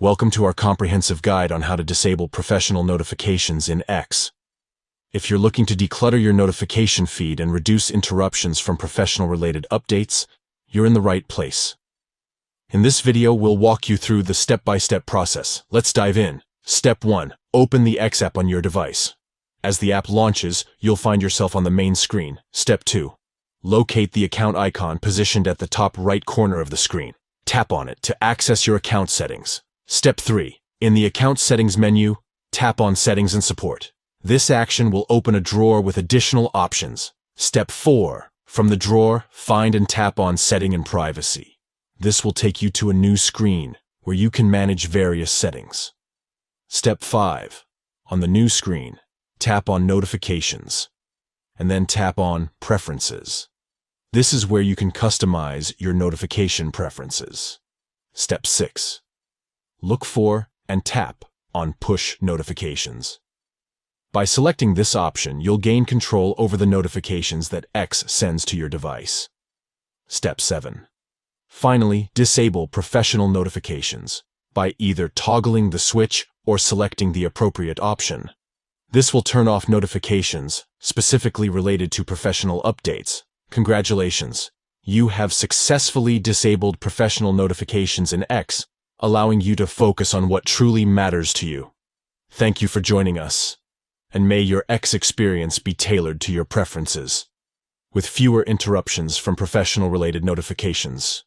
Welcome to our comprehensive guide on how to disable professional notifications in X. If you're looking to declutter your notification feed and reduce interruptions from professional-related updates, you're in the right place. In this video, we'll walk you through the step-by-step process. Let's dive in. Step 1. Open the X app on your device. As the app launches, you'll find yourself on the main screen. Step 2. Locate the account icon positioned at the top right corner of the screen. Tap on it to access your account settings. Step 3. In the Account Settings menu, tap on Settings and Support. This action will open a drawer with additional options. Step 4. From the drawer, find and tap on Setting and Privacy. This will take you to a new screen where you can manage various settings. Step 5. On the new screen, tap on Notifications, and then tap on Preferences. This is where you can customize your notification preferences. Step 6. Look for and tap on Push Notifications. By selecting this option, you'll gain control over the notifications that X sends to your device. Step 7. Finally, disable professional notifications by either toggling the switch or selecting the appropriate option. This will turn off notifications specifically related to professional updates. Congratulations! You have successfully disabled professional notifications in X, allowing you to focus on what truly matters to you. Thank you for joining us, and may your X experience be tailored to your preferences, with fewer interruptions from professional-related notifications.